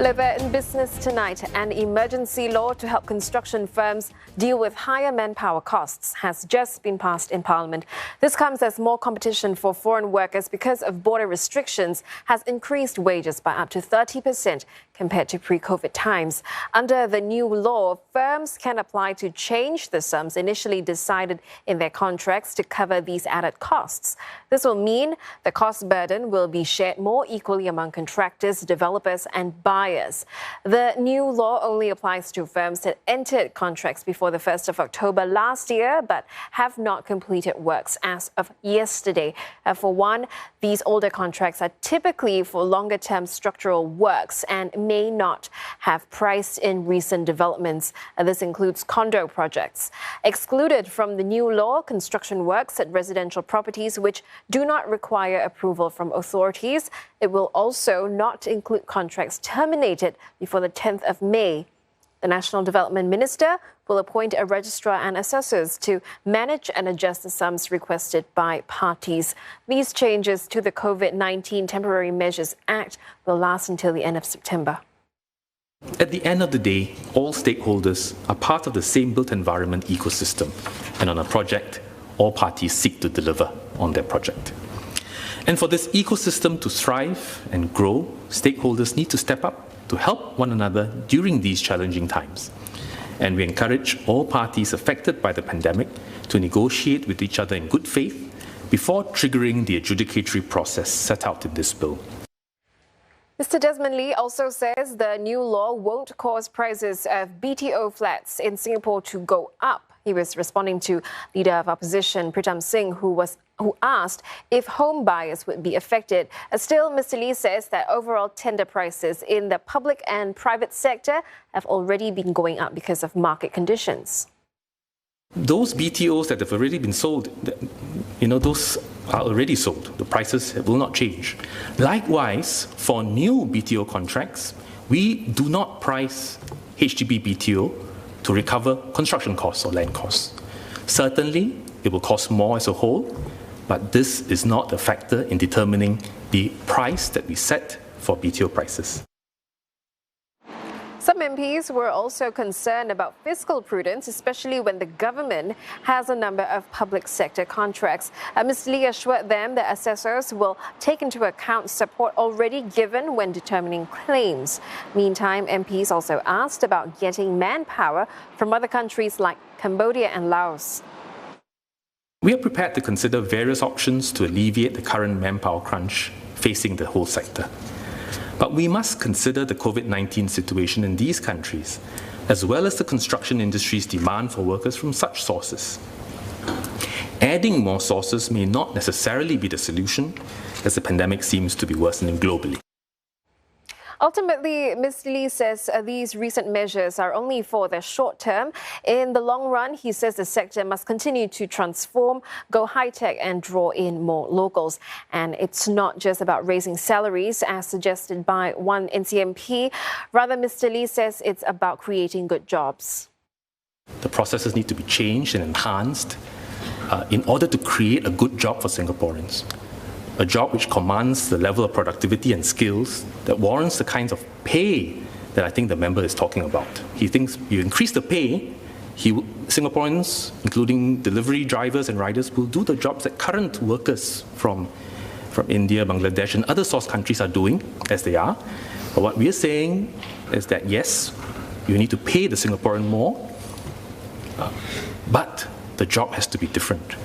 Liver in business tonight. An emergency law to help construction firms deal with higher manpower costs has just been passed in Parliament. This comes as more competition for foreign workers because of border restrictions has increased wages by up to 30% compared to pre-COVID times. Under the new law, firms can apply to change the sums initially decided in their contracts to cover these added costs. This will mean the cost burden will be shared more equally among contractors, developers and buyers. The new law only applies to firms that entered contracts before the 1st of October last year but have not completed works as of yesterday. For one, these older contracts are typically for longer-term structural works and may not have priced in recent developments. This includes condo projects. Excluded from the new law, construction works at residential properties which do not require approval from authorities. It will also not include contracts terminated before the 10th of May. The National Development Minister will appoint a registrar and assessors to manage and adjust the sums requested by parties. These changes to the COVID-19 Temporary Measures Act will last until the end of September. At the end of the day, all stakeholders are part of the same built environment ecosystem, and on a project, all parties seek to deliver on their project. And for this ecosystem to thrive and grow, stakeholders need to step up to help one another during these challenging times. And we encourage all parties affected by the pandemic to negotiate with each other in good faith before triggering the adjudicatory process set out in this bill. Mr. Desmond Lee also says the new law won't cause prices of BTO flats in Singapore to go up. He was responding to Leader of Opposition Pritam Singh, who asked if home buyers would be affected. Still, Mr. Lee says that overall tender prices in the public and private sector have already been going up because of market conditions. Those BTOs that have already been sold, those are already sold. The prices will not change. Likewise, for new BTO contracts, we do not price HDB BTO to recover construction costs or land costs. Certainly, it will cost more as a whole, but this is not a factor in determining the price that we set for BTO prices. Some MPs were also concerned about fiscal prudence, especially when the government has a number of public sector contracts. Mr. Lee assured them that assessors will take into account support already given when determining claims. Meantime, MPs also asked about getting manpower from other countries like Cambodia and Laos. We are prepared to consider various options to alleviate the current manpower crunch facing the whole sector. But we must consider the COVID-19 situation in these countries, as well as the construction industry's demand for workers from such sources. Adding more sources may not necessarily be the solution, as the pandemic seems to be worsening globally. Ultimately, Mr. Lee says these recent measures are only for the short term. In the long run, he says the sector must continue to transform, go high-tech and draw in more locals. And it's not just about raising salaries, as suggested by one NCMP. Rather, Mr. Lee says it's about creating good jobs. The processes need to be changed and enhanced in order to create a good job for Singaporeans. A job which commands the level of productivity and skills that warrants the kinds of pay that I think the member is talking about. He thinks you increase the pay, Singaporeans, including delivery drivers and riders, will do the jobs that current workers from India, Bangladesh and other source countries are doing, as they are. But what we are saying is that yes, you need to pay the Singaporean more, but the job has to be different.